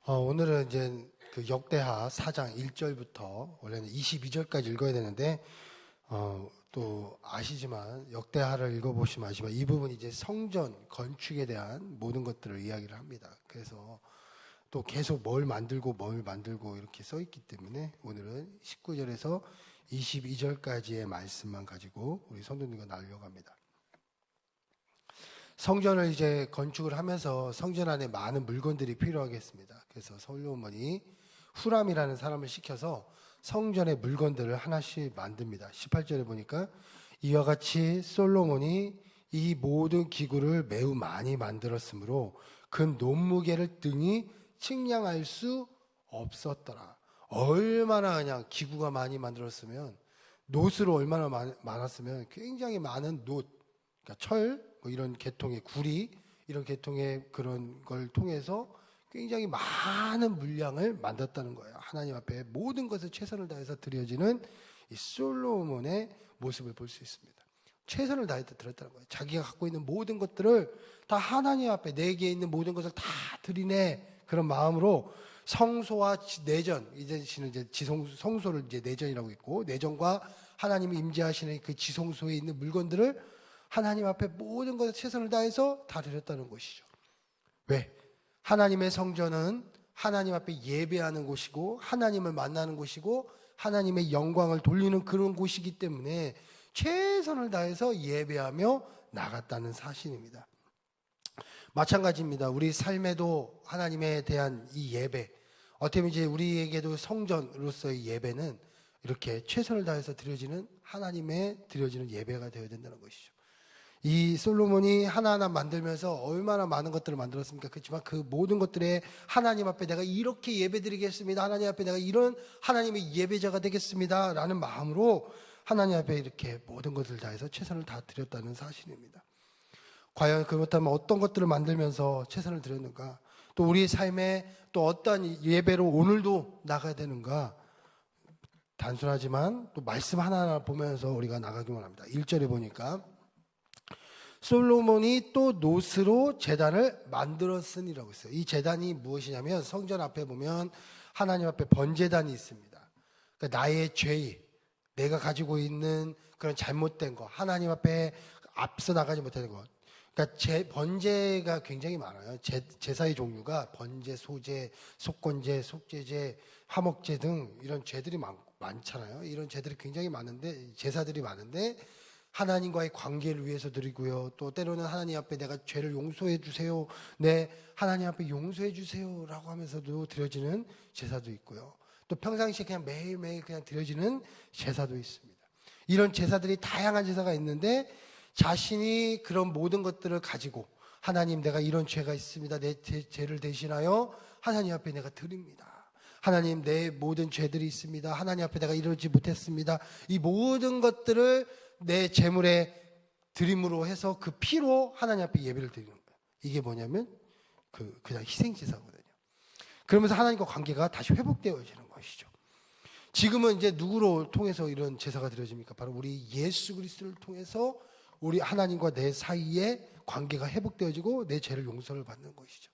오늘은 이제 그 역대하 4장 1절부터 원래는 22절까지 읽어야 되는데, 또 아시지만 역대하를 읽어보시면 아시지만 이 부분이 이제 성전 건축에 대한 모든 것들을 이야기를 합니다. 그래서 또 계속 뭘 만들고 이렇게 써 있기 때문에 오늘은 19절에서 22절까지의 말씀만 가지고 우리 성도님과 나누려고 합니다. 성전을 이제 건축을 하면서 성전 안에 많은 물건들이 필요하겠습니다. 그래서 솔로몬이 후람이라는 사람을 시켜서 성전의 물건들을 하나씩 만듭니다. 18절에 보니까 이와 같이 솔로몬이 이 모든 기구를 매우 많이 만들었으므로 그 논무게를 등이 측량할 수 없었더라. 얼마나 그냥 기구가 많이 만들었으면, 놋으로 얼마나 많았으면 굉장히 많은 놋, 그러니까 철, 뭐 이런 계통의 구리, 이런 계통의 그런 걸 통해서 굉장히 많은 물량을 만들었다는 거예요. 하나님 앞에 모든 것을 최선을 다해서 드려지는 이 솔로몬의 모습을 볼 수 있습니다. 최선을 다해서 드렸다는 거예요. 자기가 갖고 있는 모든 것들을 다 하나님 앞에, 내게 있는 모든 것을 다 드리네, 그런 마음으로 성소와 내전, 이제는 이제 성소를 이제 내전이라고 있고, 내전과 하나님이 임재하시는 그 지성소에 있는 물건들을 하나님 앞에 모든 것을 최선을 다해서 다 드렸다는 것이죠. 왜? 하나님의 성전은 하나님 앞에 예배하는 곳이고 하나님을 만나는 곳이고 하나님의 영광을 돌리는 그런 곳이기 때문에 최선을 다해서 예배하며 나갔다는 사실입니다. 마찬가지입니다. 우리 삶에도 하나님에 대한 이 예배, 어떻게 보면 이제 우리에게도 성전으로서의 예배는 이렇게 최선을 다해서 드려지는, 하나님의 드려지는 예배가 되어야 된다는 것이죠. 이 솔로몬이 하나하나 만들면서 얼마나 많은 것들을 만들었습니까? 그렇지만 그 모든 것들에 하나님 앞에 내가 이렇게 예배드리겠습니다, 하나님 앞에 내가 이런 하나님의 예배자가 되겠습니다 라는 마음으로 하나님 앞에 이렇게 모든 것을 다해서 최선을 다 드렸다는 사실입니다. 과연 그렇다면 어떤 것들을 만들면서 최선을 드렸는가? 또 우리의 삶에 또 어떠한 예배로 오늘도 나가야 되는가? 단순하지만 또 말씀 하나하나 보면서 우리가 나가기만 합니다. 1절에 보니까 솔로몬이 또 놋으로 제단을 만들었으니라고 했어요. 이 제단이 무엇이냐면, 성전 앞에 보면 하나님 앞에 번제단이 있습니다. 그러니까 나의 죄, 내가 가지고 있는 그런 잘못된 거, 하나님 앞에 앞서 나가지 못하는 것. 그러니까 번제가 굉장히 많아요. 제사의 종류가 번제, 소제, 속건제, 속죄제, 화목제 등 이런 죄들이 많잖아요. 이런 죄들이 굉장히 많은데, 제사들이 많은데 하나님과의 관계를 위해서 드리고요. 또 때로는 하나님 앞에 내가 죄를 용서해 주세요, 내 하나님 앞에 용서해 주세요 라고 하면서도 드려지는 제사도 있고요. 또 평상시에 그냥 매일매일 그냥 드려지는 제사도 있습니다. 이런 제사들이 다양한 제사가 있는데, 자신이 그런 모든 것들을 가지고 하나님, 내가 이런 죄가 있습니다, 내 죄를 대신하여 하나님 앞에 내가 드립니다, 하나님 내 모든 죄들이 있습니다, 하나님 앞에 내가 이러지 못했습니다, 이 모든 것들을 내 제물에 드림으로 해서 그 피로 하나님 앞에 예배를 드리는 거예요. 이게 뭐냐면 그냥 희생제사거든요. 그러면서 하나님과 관계가 다시 회복되어지는 것이죠. 지금은 이제 누구로 통해서 이런 제사가 드려집니까? 바로 우리 예수 그리스도를 통해서 우리 하나님과 내 사이에 관계가 회복되어지고 내 죄를 용서를 받는 것이죠.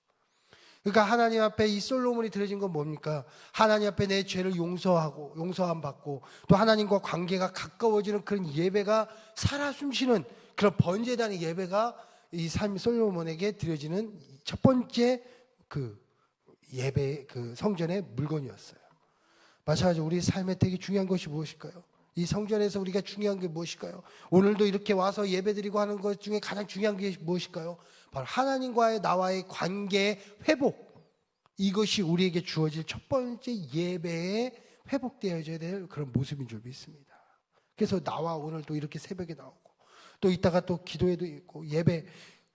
그러니까 하나님 앞에 이 솔로몬이 드려진 건 뭡니까? 하나님 앞에 내 죄를 용서함 받고 또 하나님과 관계가 가까워지는 그런 예배가 살아 숨쉬는 그런 번제단의 예배가 이 삶 솔로몬에게 드려지는 첫 번째 그 예배, 그 성전의 물건이었어요. 마찬가지로 우리 삶에 되게 중요한 것이 무엇일까요? 이 성전에서 우리가 중요한 게 무엇일까요? 오늘도 이렇게 와서 예배드리고 하는 것 중에 가장 중요한 게 무엇일까요? 바로 하나님과의 나와의 관계의 회복. 이것이 우리에게 주어질 첫 번째 예배에 회복되어져야 될 그런 모습인 줄 믿습니다. 그래서 나와 오늘도 이렇게 새벽에 나오고 또 이따가 또 기도회도 있고 예배,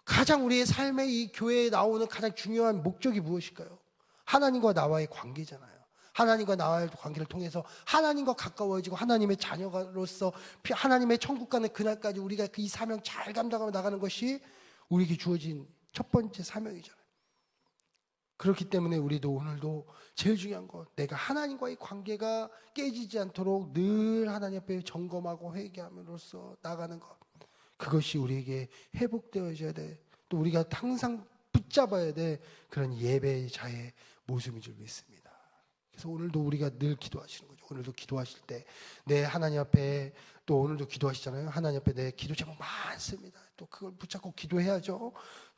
가장 우리의 삶에 이 교회에 나오는 가장 중요한 목적이 무엇일까요? 하나님과 나와의 관계잖아요. 하나님과 나와의 관계를 통해서 하나님과 가까워지고 하나님의 자녀로서 하나님의 천국 가는 그날까지 우리가 이 사명 잘 감당하며 나가는 것이 우리에게 주어진 첫 번째 사명이잖아요. 그렇기 때문에 우리도 오늘도 제일 중요한 것, 내가 하나님과의 관계가 깨지지 않도록 늘 하나님 앞에 점검하고 회개함으로써 나가는 것, 그것이 우리에게 회복되어져야 돼. 또 우리가 항상 붙잡아야 돼. 그런 예배자의 모습인 줄 믿습니다. 그래서 오늘도 우리가 늘 기도하시는 거죠. 오늘도 기도하실 때 내 하나님 앞에, 또 오늘도 기도하시잖아요. 하나님 앞에 내 기도 제목 많습니다. 또 그걸 붙잡고 기도해야죠.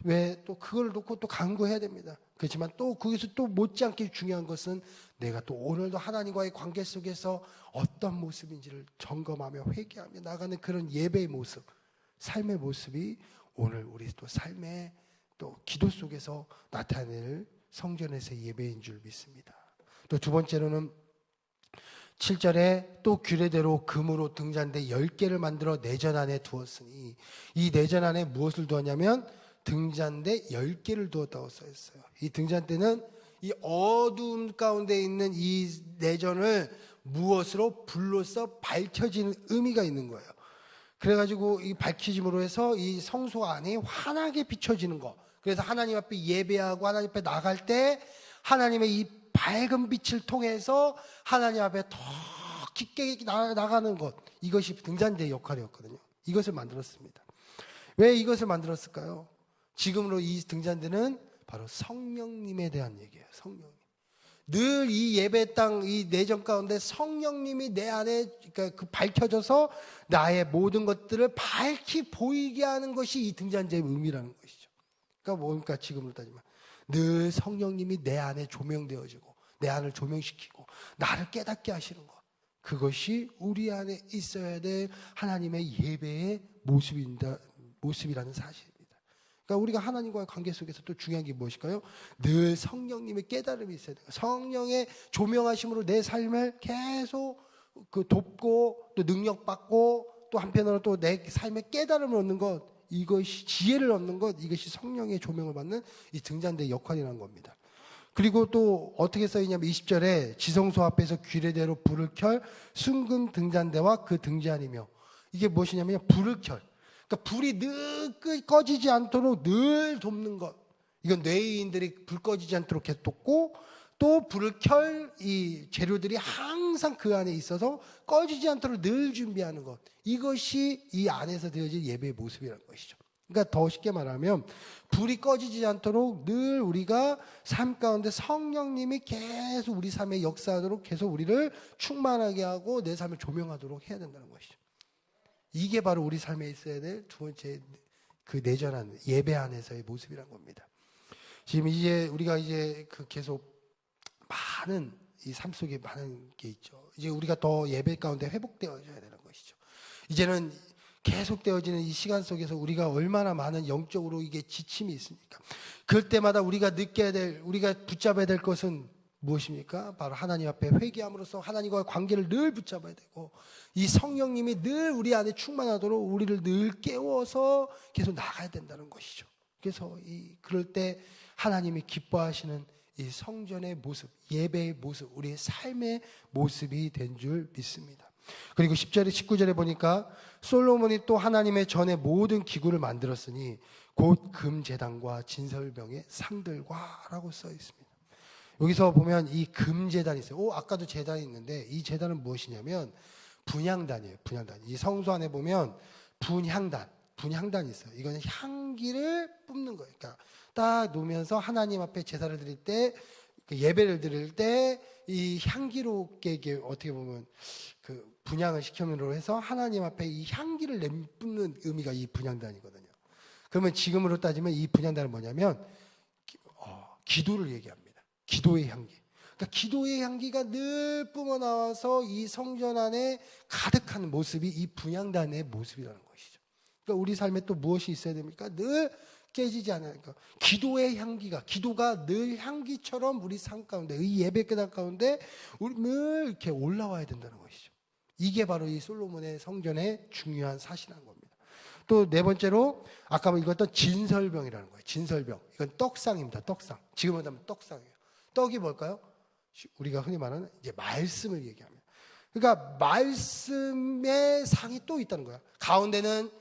왜 또 그걸 놓고 또 간구해야 됩니다. 그렇지만 또 거기서 또 못지않게 중요한 것은 내가 또 오늘도 하나님과의 관계 속에서 어떤 모습인지를 점검하며 회개하며 나가는 그런 예배의 모습, 삶의 모습이 오늘 우리 또 삶의 또 기도 속에서 나타낼 성전에서의 예배인 줄 믿습니다. 또 두 번째로는 7절에 또 규례대로 금으로 등잔대 10개를 만들어 내전 안에 두었으니, 이 내전 안에 무엇을 두었냐면 등잔대 10개를 두었다고 써있어요. 이 등잔대는 이 어두운 가운데 있는 이 내전을 무엇으로? 불로써 밝혀지는 의미가 있는 거예요. 그래가지고 이 밝혀짐으로 해서 이 성소 안에 환하게 비춰지는 거. 그래서 하나님 앞에 예배하고 하나님 앞에 나갈 때 하나님의 이 밝은 빛을 통해서 하나님 앞에 더 깊게 나가는 것, 이것이 등잔대의 역할이었거든요. 이것을 만들었습니다. 왜 이것을 만들었을까요? 지금으로 이 등잔대는 바로 성령님에 대한 얘기예요. 성령님. 늘 이 예배 땅, 이 내전 가운데 성령님이 내 안에 그러니까 밝혀져서 나의 모든 것들을 밝히 보이게 하는 것이 이 등잔대의 의미라는 것이죠. 그러니까 뭡니까? 지금으로 따지면 늘 성령님이 내 안에 조명되어지고 내 안을 조명시키고 나를 깨닫게 하시는 것, 그것이 우리 안에 있어야 될 하나님의 예배의 모습이라는 사실입니다. 그러니까 우리가 하나님과의 관계 속에서 또 중요한 게 무엇일까요? 늘 성령님의 깨달음이 있어야 돼요. 성령의 조명하심으로 내 삶을 계속 돕고 또 능력받고 또 한편으로 또 내 삶의 깨달음을 얻는 것, 이것이 지혜를 얻는 것, 이것이 성령의 조명을 받는 이 등잔대의 역할이라는 겁니다. 그리고 또 어떻게 써있냐면 20절에 지성소 앞에서 규례대로 불을 켤 순금 등잔대와 그 등잔이며, 이게 무엇이냐면 불을 켤, 그러니까 불이 늘 꺼지지 않도록 늘 돕는 것. 이건 뇌인들이 불 꺼지지 않도록 계속 돕고, 또 불을 켤 이 재료들이 항상 그 안에 있어서 꺼지지 않도록 늘 준비하는 것, 이것이 이 안에서 되어질 예배의 모습이라는 것이죠. 그러니까 더 쉽게 말하면 불이 꺼지지 않도록 늘 우리가 삶 가운데 성령님이 계속 우리 삶에 역사하도록 계속 우리를 충만하게 하고 내 삶을 조명하도록 해야 된다는 것이죠. 이게 바로 우리 삶에 있어야 될 두 번째 그 내전한 예배 안에서의 모습이란 겁니다. 지금 이제 우리가 이제 계속 많은 이 삶 속에 많은 게 있죠. 이제 우리가 더 예배 가운데 회복되어져야 되는 것이죠. 이제는 계속되어지는 이 시간 속에서 우리가 얼마나 많은 영적으로 이게 지침이 있습니까? 그럴 때마다 우리가 느껴야 될, 우리가 붙잡아야 될 것은 무엇입니까? 바로 하나님 앞에 회개함으로써 하나님과의 관계를 늘 붙잡아야 되고, 이 성령님이 늘 우리 안에 충만하도록 우리를 늘 깨워서 계속 나가야 된다는 것이죠. 그래서 그럴 때 하나님이 기뻐하시는 이 성전의 모습, 예배의 모습, 우리의 삶의 모습이 된 줄 믿습니다. 그리고 10절에 19절에 보니까 솔로몬이 또 하나님의 전에 모든 기구를 만들었으니 곧 금제단과 진설병의 상들과 라고 써 있습니다. 여기서 보면 이 금제단이 있어요. 아까도 제단이 있는데 이 제단은 무엇이냐면 분향단이에요. 분향단. 이 성소 안에 보면 분향단이 있어요. 이거는 향기를 뿜는 거예요. 그러니까 딱 놓으면서 하나님 앞에 제사를 드릴 때, 예배를 드릴 때 이 향기롭게 이게 어떻게 보면 분향을 시켜으로 해서 하나님 앞에 이 향기를 내뿜는 의미가 이 분향단이거든요. 그러면 지금으로 따지면 이 분향단은 뭐냐면 기도를 얘기합니다. 기도의 향기. 그러니까 기도의 향기가 늘 뿜어나와서 이 성전 안에 가득한 모습이 이 분향단의 모습이라는 것이죠. 그러니까 우리 삶에 또 무엇이 있어야 됩니까? 늘 깨지지 않으니까 기도의 향기가, 기도가 늘 향기처럼 우리 삶 가운데, 이 예배 깨달 가운데 우리 늘 이렇게 올라와야 된다는 것이죠. 이게 바로 이 솔로몬의 성전의 중요한 사실인 겁니다. 또 네 번째로 아까 읽었던 진설병이라는 거예요. 진설병. 이건 떡상입니다. 떡상. 지금으로 하면 떡상이에요. 떡이 뭘까요? 우리가 흔히 말하는 이제 말씀을 얘기합니다. 그러니까 말씀의 상이 또 있다는 거야. 가운데는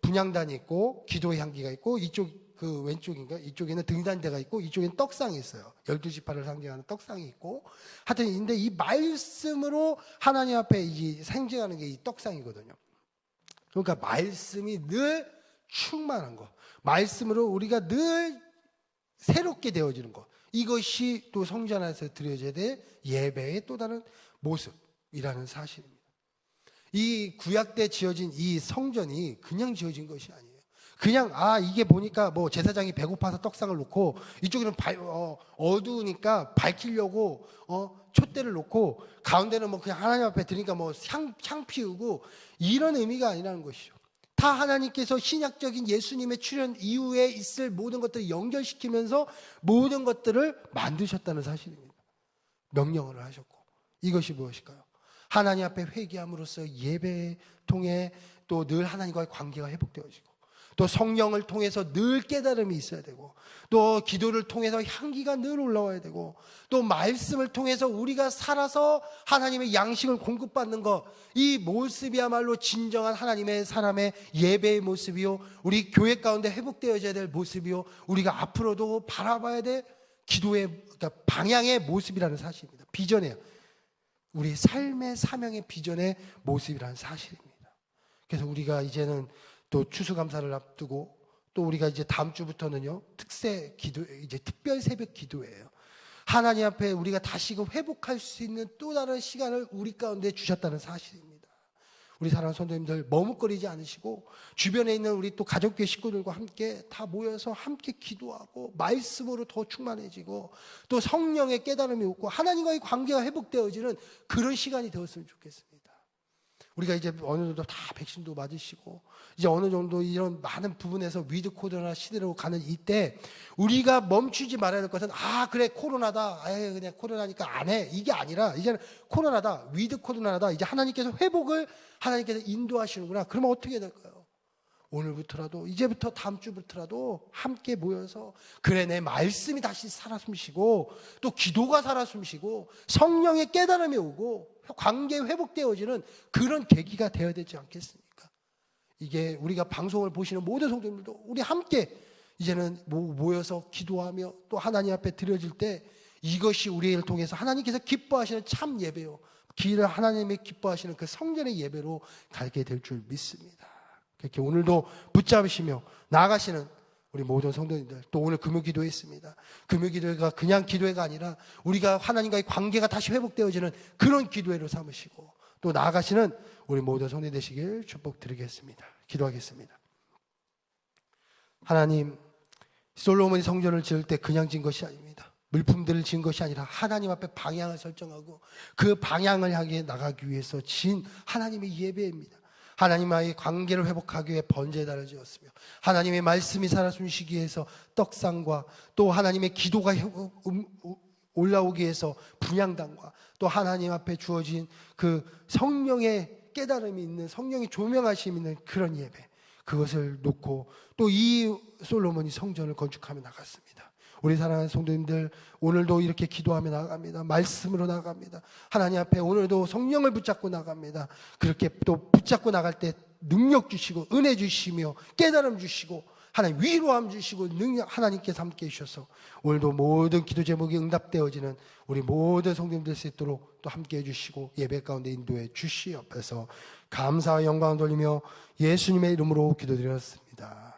분향단이 있고 기도의 향기가 있고, 이쪽 왼쪽인가 이쪽에는 등잔대가 있고, 이쪽에는 떡상이 있어요. 12지파를 상징하는 떡상이 있고, 하여튼 근데 이 말씀으로 하나님 앞에 이 상징하는 게 이 떡상이거든요. 그러니까 말씀이 늘 충만한 거, 말씀으로 우리가 늘 새롭게 되어지는 거, 이것이 또 성전 안에서 드려져야 될 예배의 또 다른 모습이라는 사실입니다. 이 구약 때 지어진 이 성전이 그냥 지어진 것이 아니에요. 그냥 이게 보니까 뭐 제사장이 배고파서 떡상을 놓고 이쪽에는 어두우니까 밝히려고 촛대를 놓고 가운데는 뭐 그냥 하나님 앞에 드리니까 뭐 향 피우고 이런 의미가 아니라는 것이죠. 다 하나님께서 신약적인 예수님의 출현 이후에 있을 모든 것들을 연결시키면서 모든 것들을 만드셨다는 사실입니다. 명령을 하셨고, 이것이 무엇일까요? 하나님 앞에 회개함으로써 예배에 통해 또 늘 하나님과의 관계가 회복되어지고, 또 성령을 통해서 늘 깨달음이 있어야 되고, 또 기도를 통해서 향기가 늘 올라와야 되고, 또 말씀을 통해서 우리가 살아서 하나님의 양식을 공급받는 것, 이 모습이야말로 진정한 하나님의 사람의 예배의 모습이요, 우리 교회 가운데 회복되어져야 될 모습이요, 우리가 앞으로도 바라봐야 될 기도의 그러니까 방향의 모습이라는 사실입니다. 비전이에요. 우리 삶의 사명의 비전의 모습이라는 사실입니다. 그래서 우리가 이제는 또 추수감사를 앞두고, 또 우리가 이제 다음 주부터는요, 특세 기도, 이제 특별 새벽 기도예요. 하나님 앞에 우리가 다시금 회복할 수 있는 또 다른 시간을 우리 가운데 주셨다는 사실입니다. 우리 사랑하는 성도님들, 머뭇거리지 않으시고 주변에 있는 우리 또 가족교회 식구들과 함께 다 모여서 함께 기도하고 말씀으로 더 충만해지고 또 성령의 깨달음이 오고 하나님과의 관계가 회복되어지는 그런 시간이 되었으면 좋겠습니다. 우리가 이제 어느 정도 다 백신도 맞으시고 이제 어느 정도 이런 많은 부분에서 위드 코로나 시대로 가는 이때 우리가 멈추지 말아야 될 것은 그래 코로나다, 그냥 코로나니까 안 해, 이게 아니라 이제는 코로나다, 위드 코로나다, 이제 하나님께서 회복을 하나님께서 인도하시는구나. 그러면 어떻게 될까요? 오늘부터라도, 이제부터 다음 주부터라도 함께 모여서 그래, 내 말씀이 다시 살아 숨쉬고 또 기도가 살아 숨쉬고 성령의 깨달음이 오고 관계 회복되어지는 그런 계기가 되어야 되지 않겠습니까? 이게 우리가 방송을 보시는 모든 성도님들도 우리 함께 이제는 모여서 기도하며 또 하나님 앞에 드려질 때 이것이 우리를 통해서 하나님께서 기뻐하시는 참 예배요, 길을 하나님이 기뻐하시는 그 성전의 예배로 가게 될 줄 믿습니다. 그렇게 오늘도 붙잡으시며 나아가시는 우리 모든 성도님들, 또 오늘 금요기도 했습니다. 금요기도회가 그냥 기도회가 아니라 우리가 하나님과의 관계가 다시 회복되어지는 그런 기도회로 삼으시고 또 나아가시는 우리 모든 성도 되시길 축복드리겠습니다. 기도하겠습니다. 하나님, 솔로몬이 성전을 지을 때 그냥 지은 것이 아닙니다. 물품들을 지은 것이 아니라 하나님 앞에 방향을 설정하고 그 방향을 향해 나가기 위해서 지은 하나님의 예배입니다. 하나님과의 관계를 회복하기 위해 번제단을 지었으며 하나님의 말씀이 살아 숨쉬기 위해서 떡상과 또 하나님의 기도가 올라오기 위해서 분향단과 또 하나님 앞에 주어진 그 성령의 깨달음이 있는, 성령의 조명하심이 있는 그런 예배, 그것을 놓고 또 이 솔로몬이 성전을 건축하며 나갔습니다. 우리 사랑하는 성도님들, 오늘도 이렇게 기도하며 나갑니다. 말씀으로 나갑니다. 하나님 앞에 오늘도 성령을 붙잡고 나갑니다. 그렇게 또 붙잡고 나갈 때 능력 주시고 은혜 주시며 깨달음 주시고 하나님 위로함 주시고 능력 하나님께서 함께 해주셔서 오늘도 모든 기도 제목이 응답되어지는 우리 모든 성도님들 수 있도록 또 함께 해주시고 예배 가운데 인도해 주시옵소서. 감사와 영광을 돌리며 예수님의 이름으로 기도드렸습니다.